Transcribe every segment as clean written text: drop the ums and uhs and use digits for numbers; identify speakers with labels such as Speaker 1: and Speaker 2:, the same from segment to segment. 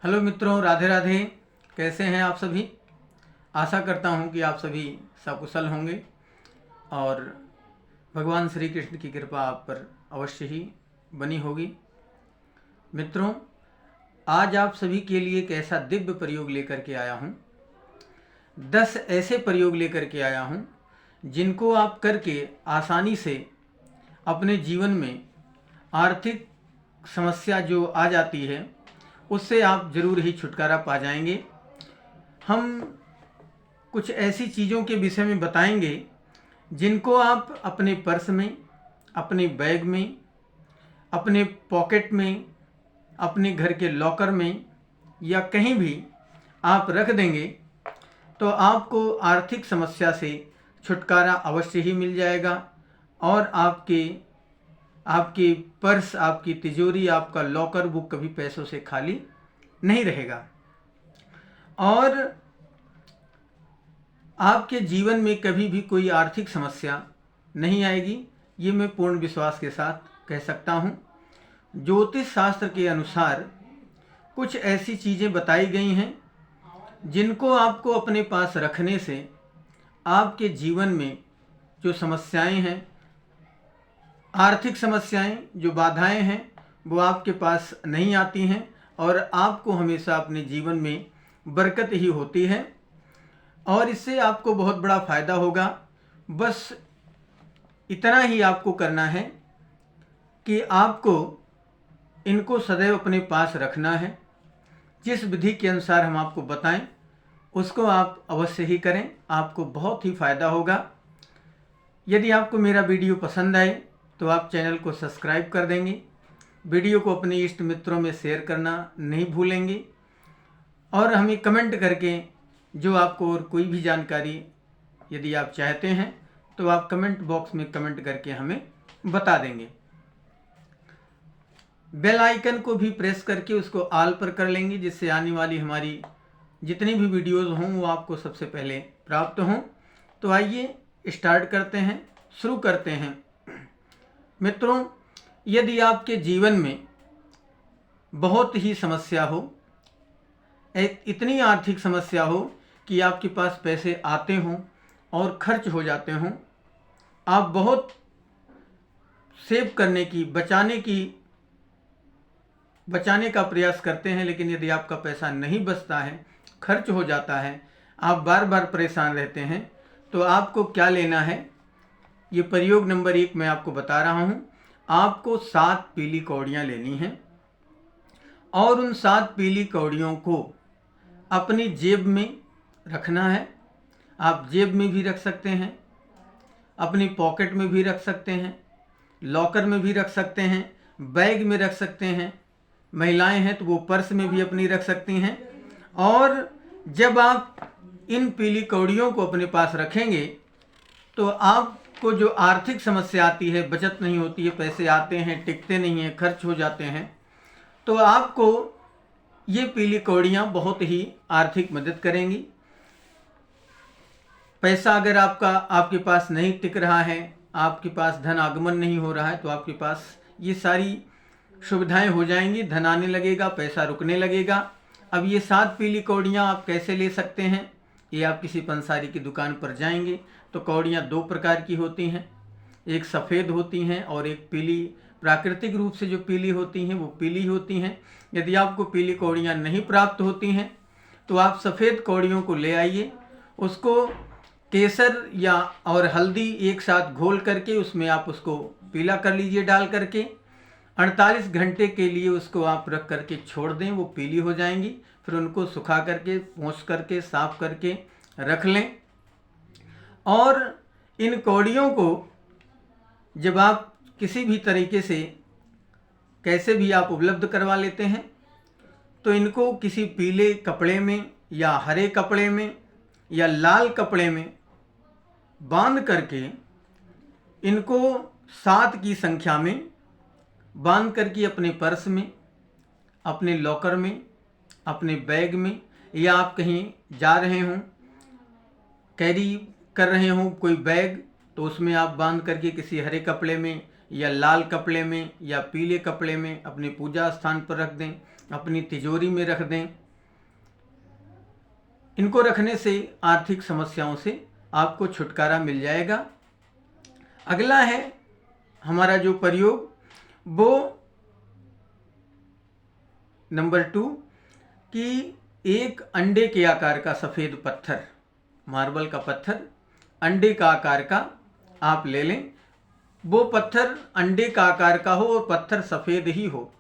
Speaker 1: Hello मित्रों, राधे राधे। कैसे हैं आप सभी? आशा करता हूं कि आप सभी सकुशल होंगे और भगवान श्री कृष्ण की कृपा आप पर अवश्य ही बनी होगी। मित्रों, आज आप सभी के लिए एक ऐसा दिव्य प्रयोग लेकर के आया हूं। 10 ऐसे प्रयोग लेकर के आया हूं जिनको आप करके आसानी से अपने जीवन में आर्थिक समस्या जो आ जाती है उससे आप ज़रूर ही छुटकारा पा जाएंगे। हम कुछ ऐसी चीज़ों के विषय में बताएंगे जिनको आप अपने पर्स में, अपने बैग में, अपने पॉकेट में, अपने घर के लॉकर में या कहीं भी आप रख देंगे तो आपको आर्थिक समस्या से छुटकारा अवश्य ही मिल जाएगा और आपकी पर्स, आपकी तिजोरी, आपका लॉकर वो कभी पैसों से खाली नहीं रहेगा और आपके जीवन में कभी भी कोई आर्थिक समस्या नहीं आएगी। ये मैं पूर्ण विश्वास के साथ कह सकता हूँ। ज्योतिष शास्त्र के अनुसार कुछ ऐसी चीज़ें बताई गई हैं जिनको आपको अपने पास रखने से आपके जीवन में जो समस्याएं हैं, आर्थिक समस्याएं, जो बाधाएं हैं, वो आपके पास नहीं आती हैं और आपको हमेशा अपने जीवन में बरकत ही होती है और इससे आपको बहुत बड़ा फ़ायदा होगा। बस इतना ही आपको करना है कि आपको इनको सदैव अपने पास रखना है। जिस विधि के अनुसार हम आपको बताएं उसको आप अवश्य ही करें, आपको बहुत ही फ़ायदा होगा। यदि आपको मेरा वीडियो पसंद आए तो आप चैनल को सब्सक्राइब कर देंगे, वीडियो को अपने इष्ट मित्रों में शेयर करना नहीं भूलेंगे और हमें कमेंट करके जो आपको और कोई भी जानकारी यदि आप चाहते हैं तो आप कमेंट बॉक्स में कमेंट करके हमें बता देंगे। बेल आइकन को भी प्रेस करके उसको ऑल पर कर लेंगे जिससे आने वाली हमारी जितनी भी वीडियोज़ हों वो आपको सबसे पहले प्राप्त हों। तो आइए स्टार्ट करते हैं, शुरू करते हैं। मित्रों, यदि आपके जीवन में बहुत ही समस्या हो, इतनी आर्थिक समस्या हो कि आपके पास पैसे आते हों और खर्च हो जाते हों, आप बहुत सेव करने की, बचाने का प्रयास करते हैं, लेकिन यदि आपका पैसा नहीं बचता है, खर्च हो जाता है, आप बार बार परेशान रहते हैं, तो आपको क्या लेना है? ये प्रयोग नंबर 1 मैं आपको बता रहा हूँ। आपको 7 पीली कौड़ियाँ लेनी हैं और उन 7 पीली कौड़ियों को अपनी जेब में रखना है। आप जेब में भी रख सकते हैं, अपनी पॉकेट में भी रख सकते हैं, लॉकर में भी रख सकते हैं, बैग में रख सकते हैं। महिलाएं हैं तो वो पर्स में भी अपनी रख सकती हैं। और जब आप इन पीली कौड़ियों को अपने पास रखेंगे तो आपको जो आर्थिक समस्या आती है, बचत नहीं होती है, पैसे आते हैं, टिकते नहीं हैं, खर्च हो जाते हैं, तो आपको ये पीली कौड़ियाँ बहुत ही आर्थिक मदद करेंगी। पैसा अगर आपके पास नहीं टिक रहा है, आपके पास धन आगमन नहीं हो रहा है, तो आपके पास ये सारी सुविधाएं हो जाएंगी। धन आने लगेगा, पैसा रुकने लगेगा। अब ये 7 पीली कौड़ियाँ आप कैसे ले सकते हैं? ये आप किसी पंसारी की दुकान पर जाएंगे तो कौड़ियाँ 2 प्रकार की होती हैं, एक सफ़ेद होती हैं और एक पीली। प्राकृतिक रूप से जो पीली होती हैं वो पीली होती हैं। यदि आपको पीली कौड़ियाँ नहीं प्राप्त होती हैं तो आप सफ़ेद कौड़ियों को ले आइए, उसको केसर या और हल्दी एक साथ घोल करके उसमें आप उसको पीला कर लीजिए डाल करके। 48 घंटे के लिए उसको आप रख करके छोड़ दें, वो पीली हो जाएंगी। फिर उनको सुखा करके, पोंछ करके, साफ करके रख लें। और इन कौड़ियों को जब आप किसी भी तरीके से कैसे भी आप उपलब्ध करवा लेते हैं तो इनको किसी पीले कपड़े में या हरे कपड़े में या लाल कपड़े में बांध करके, इनको 7 की संख्या में बांध करके अपने पर्स में, अपने लॉकर में, अपने बैग में, या आप कहीं जा रहे हों, कैरी कर रहे हों कोई बैग, तो उसमें आप बांध करके किसी हरे कपड़े में या लाल कपड़े में या पीले कपड़े में अपने पूजा स्थान पर रख दें, अपनी तिजोरी में रख दें। इनको रखने से आर्थिक समस्याओं से आपको छुटकारा मिल जाएगा। अगला है हमारा जो प्रयोग, वो नंबर 2 कि एक अंडे के आकार का सफ़ेद पत्थर, मार्बल का पत्थर अंडे का आकार का आप ले लें। वो पत्थर अंडे का आकार का हो और पत्थर सफ़ेद ही हो,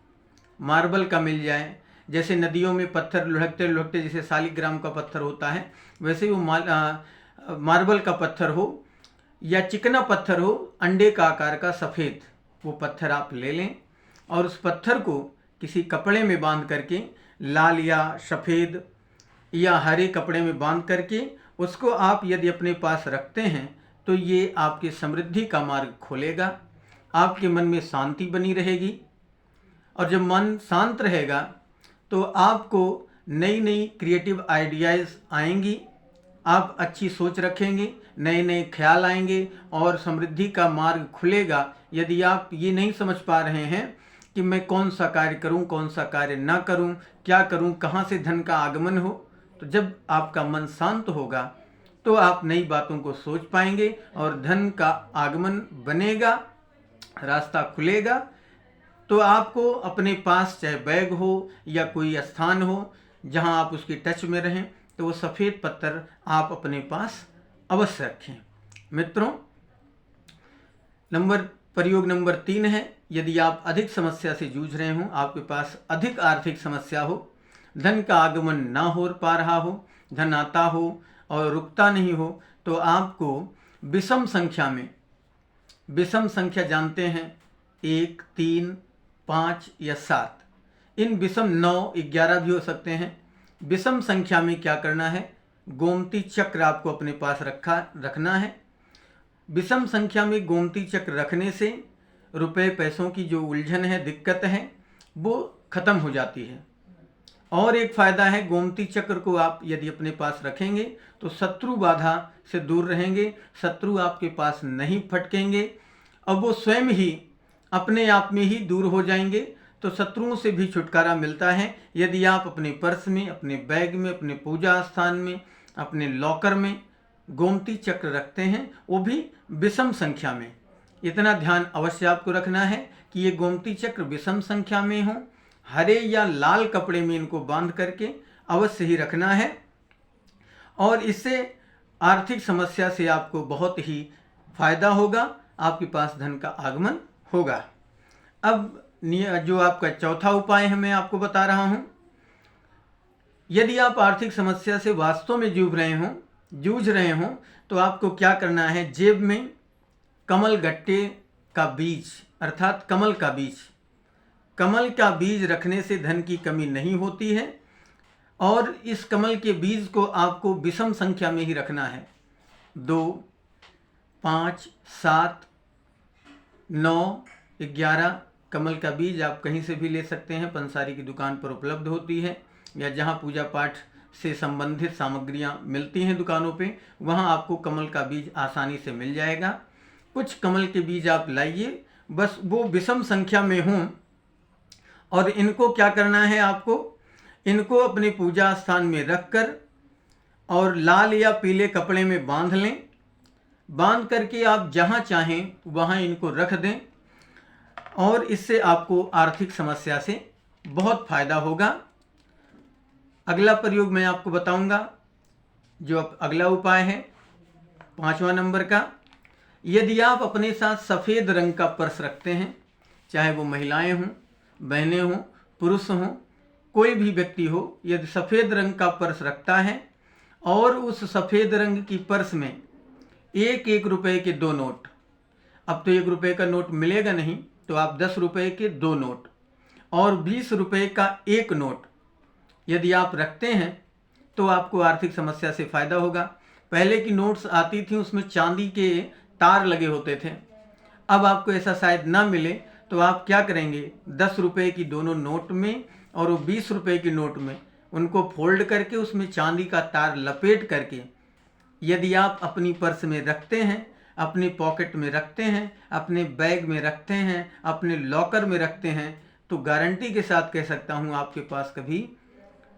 Speaker 1: मार्बल का मिल जाए। जैसे नदियों में पत्थर लुढ़कते लुढ़कते जैसे शालिग्राम का पत्थर होता है, वैसे ही वो मार्बल का पत्थर हो या चिकना पत्थर हो, अंडे का आकार का सफ़ेद, वो पत्थर आप ले लें और उस पत्थर को किसी कपड़े में बांध करके, लाल या सफ़ेद या हरे कपड़े में बांध करके उसको आप यदि अपने पास रखते हैं तो ये आपकी समृद्धि का मार्ग खोलेगा। आपके मन में शांति बनी रहेगी और जब मन शांत रहेगा तो आपको नई नई क्रिएटिव आइडियाज़ आएंगी, आप अच्छी सोच रखेंगे, नए नए ख्याल आएंगे और समृद्धि का मार्ग खुलेगा। यदि आप ये नहीं समझ पा रहे हैं कि मैं कौन सा कार्य करूं, कौन सा कार्य ना करूं, क्या करूं, कहां से धन का आगमन हो, तो जब आपका मन शांत होगा तो आप नई बातों को सोच पाएंगे और धन का आगमन बनेगा, रास्ता खुलेगा। तो आपको अपने पास चाहे बैग हो या कोई स्थान हो जहां आप उसकी टच में रहें, तो वो सफ़ेद पत्थर आप अपने पास अवश्य रखें। मित्रों, प्रयोग नंबर 3 है, यदि आप अधिक समस्या से जूझ रहे हों, आपके पास अधिक आर्थिक समस्या हो, धन का आगमन ना हो पा रहा हो, धन आता हो और रुकता नहीं हो, तो आपको विषम संख्या में, विषम संख्या जानते हैं 1, 3, 5 या 7, इन विषम 9, 11 भी हो सकते हैं। विषम संख्या में क्या करना है, गोमती चक्र आपको अपने पास रखना है। विषम संख्या में गोमती चक्र रखने से रुपए पैसों की जो उलझन है, दिक्कत है, वो ख़त्म हो जाती है। और एक फ़ायदा है, गोमती चक्र को आप यदि अपने पास रखेंगे तो शत्रु बाधा से दूर रहेंगे, शत्रु आपके पास नहीं फटकेंगे और वो स्वयं ही अपने आप में ही दूर हो जाएंगे। तो शत्रुओं से भी छुटकारा मिलता है यदि आप अपने पर्स में, अपने बैग में, अपने पूजा स्थान में, अपने लॉकर में गोमती चक्र रखते हैं, वो भी विषम संख्या में। इतना ध्यान अवश्य आपको रखना है कि ये गोमती चक्र विषम संख्या में हो, हरे या लाल कपड़े में इनको बांध करके अवश्य ही रखना है और इससे आर्थिक समस्या से आपको बहुत ही फायदा होगा, आपके पास धन का आगमन होगा। अब जो आपका चौथा उपाय है मैं आपको बता रहा हूं। यदि आप आर्थिक समस्या से वास्तव में जूझ रहे हों तो आपको क्या करना है, जेब में कमल गट्टे का बीज अर्थात कमल का बीज रखने से धन की कमी नहीं होती है और इस कमल के बीज को आपको विषम संख्या में ही रखना है। 2, 5, 7, 9, 11 कमल का बीज आप कहीं से भी ले सकते हैं, पंसारी की दुकान पर उपलब्ध होती है या जहां पूजा पाठ से संबंधित सामग्रियां मिलती हैं दुकानों पे, वहां आपको कमल का बीज आसानी से मिल जाएगा। कुछ कमल के बीज आप लाइए, बस वो विषम संख्या में हों और इनको क्या करना है, आपको इनको अपने पूजा स्थान में रखकर और लाल या पीले कपड़े में बांध लें। बांध करके आप जहां चाहें वहां इनको रख दें और इससे आपको आर्थिक समस्या से बहुत फायदा होगा। अगला प्रयोग मैं आपको बताऊंगा, जो अगला उपाय है 5वां नंबर का। यदि आप अपने साथ सफ़ेद रंग का पर्स रखते हैं, चाहे वो महिलाएं हों, बहनें हों, पुरुष हों, कोई भी व्यक्ति हो, यदि सफ़ेद रंग का पर्स रखता है और उस सफ़ेद रंग की पर्स में 1-1 रुपए के 2 नोट, अब तो 1 रुपए का नोट मिलेगा नहीं, तो आप 10 रुपए के 2 नोट और 20 रुपए का 1 नोट यदि आप रखते हैं तो आपको आर्थिक समस्या से फ़ायदा होगा। पहले की नोट्स आती थी, उसमें चांदी के तार लगे होते थे। अब आपको ऐसा शायद ना मिले तो आप क्या करेंगे, 10 रुपए की दोनों नोट में और वो 20 रुपए की नोट में उनको फोल्ड करके उसमें चांदी का तार लपेट करके यदि आप अपनी पर्स में रखते हैं अपनी पॉकेट में रखते हैं, अपने बैग में रखते हैं, अपने लॉकर में रखते हैं, तो गारंटी के साथ कह सकता हूँ आपके पास कभी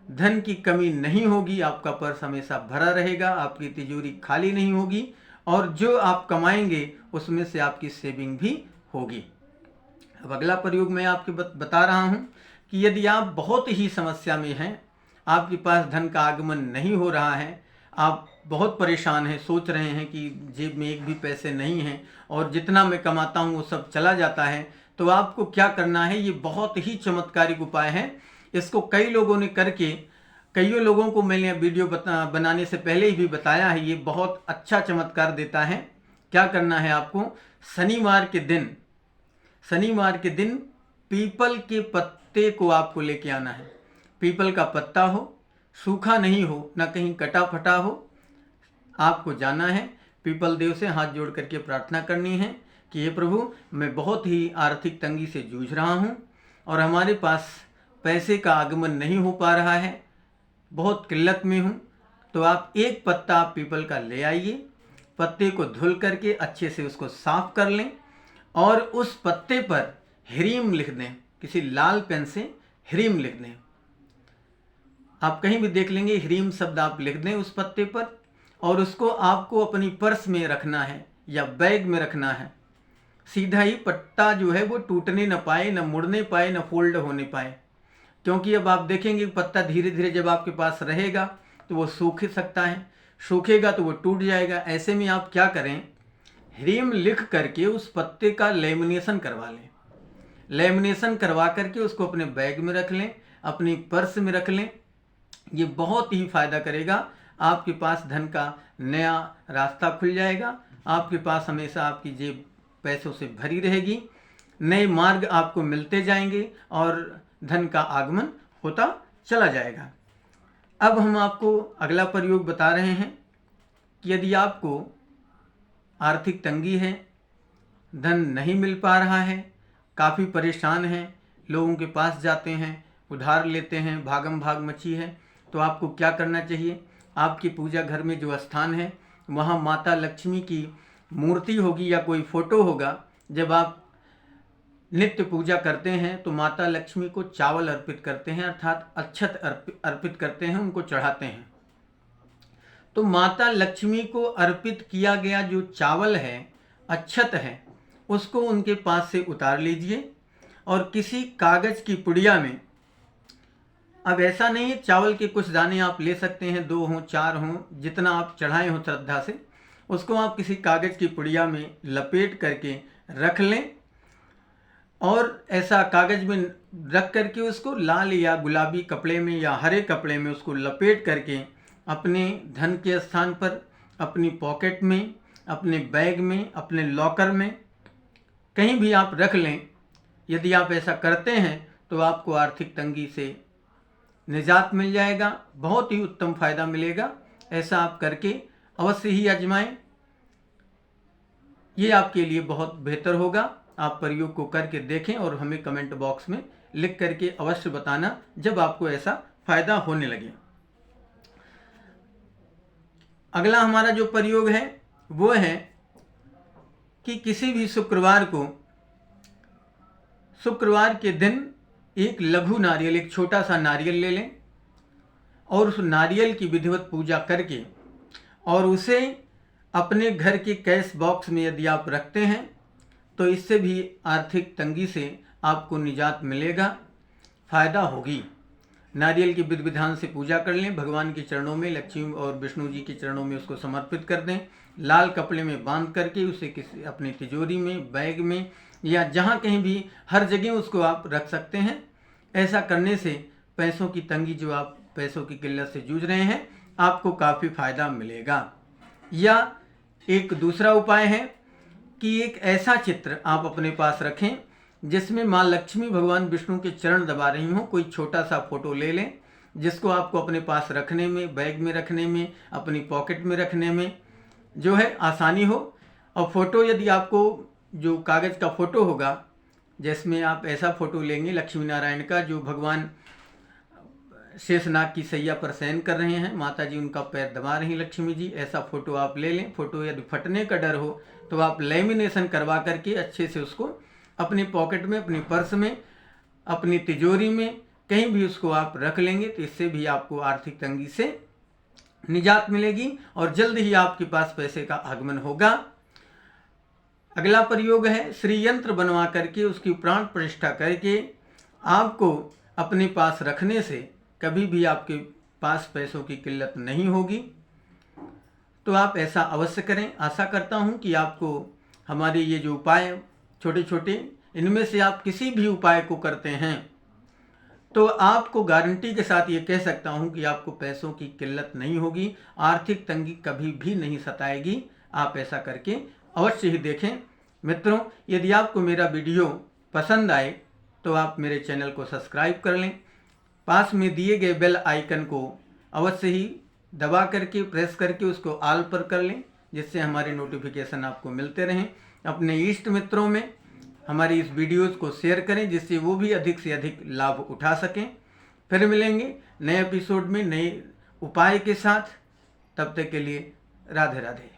Speaker 1: धन की कमी नहीं होगी। आपका पर्स हमेशा भरा रहेगा, आपकी तिजोरी खाली नहीं होगी, और जो आप कमाएंगे उसमें से आपकी सेविंग भी होगी। अब अगला प्रयोग मैं आपको बता रहा हूँ कि यदि आप बहुत ही समस्या में हैं, आपके पास धन का आगमन नहीं हो रहा है, आप बहुत परेशान हैं, सोच रहे हैं कि जेब में एक भी पैसे नहीं हैं और जितना मैं कमाता हूँ वो सब चला जाता है, तो आपको क्या करना है। ये बहुत ही चमत्कारिक उपाय है। इसको कई लोगों ने करके, कईयों लोगों को मैंने वीडियो बनाने से पहले ही भी बताया है। ये बहुत अच्छा चमत्कार देता है। क्या करना है आपको, शनिवार के दिन पीपल के पत्ते को आपको लेके आना है। पीपल का पत्ता हो, सूखा नहीं हो, ना कहीं कटा फटा हो। आपको जाना है, पीपल देव से हाथ जोड़ करके प्रार्थना करनी है कि हे प्रभु, मैं बहुत ही आर्थिक तंगी से जूझ रहा हूँ और हमारे पास पैसे का आगमन नहीं हो पा रहा है, बहुत किल्लत में हूँ। तो आप एक पत्ता आप पीपल का ले आइए, पत्ते को धुल करके अच्छे से उसको साफ कर लें और उस पत्ते पर ह्रीम लिख दें, किसी लाल पेन से ह्रीम लिख दें। आप कहीं भी देख लेंगे ह्रीम शब्द आप लिख दें उस पत्ते पर, और उसको आपको अपनी पर्स में रखना है या बैग में रखना है। सीधा ही पत्ता जो है वो टूटने न पाए, न मुड़ने पाए, न फोल्ड होने पाए, क्योंकि अब आप देखेंगे पत्ता धीरे धीरे जब आपके पास रहेगा तो वो सूख सकता है, सूखेगा तो वो टूट जाएगा। ऐसे में आप क्या करें, ह्रीम लिख करके उस पत्ते का लेमिनेशन करवा लें। लेमिनेशन करवा करके उसको अपने बैग में रख लें, अपनी पर्स में रख लें। ये बहुत ही फायदा करेगा। आपके पास धन का नया रास्ता खुल जाएगा। आपके पास हमेशा आपकी जेब पैसों से भरी रहेगी, नए मार्ग आपको मिलते जाएंगे और धन का आगमन होता चला जाएगा। अब हम आपको अगला प्रयोग बता रहे हैं कि यदि आपको आर्थिक तंगी है, धन नहीं मिल पा रहा है, काफ़ी परेशान हैं, लोगों के पास जाते हैं, उधार लेते हैं, भागम भाग मची है, तो आपको क्या करना चाहिए। आपकी पूजा घर में जो स्थान है वहाँ माता लक्ष्मी की मूर्ति होगी या कोई फोटो होगा। जब आप नित्य पूजा करते हैं तो माता लक्ष्मी को चावल अर्पित करते हैं, अर्थात अक्षत अर्पित करते हैं, उनको चढ़ाते हैं। तो माता लक्ष्मी को अर्पित किया गया जो चावल है, अक्षत है, उसको उनके पास से उतार लीजिए और किसी कागज की पुड़िया में, अब ऐसा नहीं है, चावल के कुछ दाने आप ले सकते हैं, 2 हों 4 हों, जितना आप चढ़ाए हों श्रद्धा से, उसको आप किसी कागज की पुड़िया में लपेट करके रख लें और ऐसा कागज में रख करके उसको लाल या गुलाबी कपड़े में या हरे कपड़े में उसको लपेट करके अपने धन के स्थान पर, अपनी पॉकेट में, अपने बैग में, अपने लॉकर में, कहीं भी आप रख लें। यदि आप ऐसा करते हैं तो आपको आर्थिक तंगी से निजात मिल जाएगा, बहुत ही उत्तम फायदा मिलेगा। ऐसा आप करके अवश्य ही आजमाएं, ये आपके लिए बहुत बेहतर होगा। आप प्रयोग को करके देखें और हमें कमेंट बॉक्स में लिख करके अवश्य बताना जब आपको ऐसा फायदा होने लगे। अगला हमारा जो प्रयोग है वो है कि किसी भी शुक्रवार के दिन एक लघु नारियल, एक छोटा सा नारियल ले लें और उस नारियल की विधिवत पूजा करके और उसे अपने घर के कैश बॉक्स में यदि आप रखते हैं तो इससे भी आर्थिक तंगी से आपको निजात मिलेगा, फायदा होगी। नारियल की विधि विधान से पूजा कर लें, भगवान के चरणों में, लक्ष्मी और विष्णु जी के चरणों में उसको समर्पित कर दें। लाल कपड़े में बांध करके उसे किसी अपनी तिजोरी में, बैग में या जहाँ कहीं भी, हर जगह उसको आप रख सकते हैं। ऐसा करने से पैसों की तंगी, जो आप पैसों की किल्लत से जूझ रहे हैं, आपको काफ़ी फायदा मिलेगा। या एक दूसरा उपाय है कि एक ऐसा चित्र आप अपने पास रखें जिसमें माँ लक्ष्मी भगवान विष्णु के चरण दबा रही हों। कोई छोटा सा फोटो ले लें जिसको आपको अपने पास रखने में, बैग में रखने में, अपनी पॉकेट में रखने में जो है आसानी हो। और फोटो यदि आपको जो कागज़ का फोटो होगा, जिसमें आप ऐसा फोटो लेंगे लक्ष्मी नारायण का जो भगवान शेषनाग की सैया पर शयन कर रहे हैं, माता जी उनका पैर दबा रही लक्ष्मी जी, ऐसा फोटो आप ले लें। फोटो यदि फटने का डर हो तो आप लेमिनेशन करवा करके अच्छे से उसको अपने पॉकेट में, अपनी पर्स में, अपनी तिजोरी में कहीं भी उसको आप रख लेंगे तो इससे भी आपको आर्थिक तंगी से निजात मिलेगी और जल्द ही आपके पास पैसे का आगमन होगा। अगला प्रयोग है श्री यंत्र बनवा करके उसकी प्राण प्रतिष्ठा करके आपको अपने पास रखने से कभी भी आपके पास पैसों की किल्लत नहीं होगी। तो आप ऐसा अवश्य करें। आशा करता हूं कि आपको हमारे ये जो उपाय छोटे छोटे, इनमें से आप किसी भी उपाय को करते हैं तो आपको गारंटी के साथ ये कह सकता हूं कि आपको पैसों की किल्लत नहीं होगी, आर्थिक तंगी कभी भी नहीं सताएगी। आप ऐसा करके अवश्य ही देखें। मित्रों, यदि आपको मेरा वीडियो पसंद आए तो आप मेरे चैनल को सब्सक्राइब कर लें, पास में दिए गए बेल आइकन को अवश्य ही दबा करके प्रेस करके उसको ऑल पर कर लें, जिससे हमारे नोटिफिकेशन आपको मिलते रहें। अपने इष्ट मित्रों में हमारी इस वीडियोस को शेयर करें जिससे वो भी अधिक से अधिक लाभ उठा सकें। फिर मिलेंगे नए एपिसोड में नए उपाय के साथ। तब तक के लिए राधे राधे।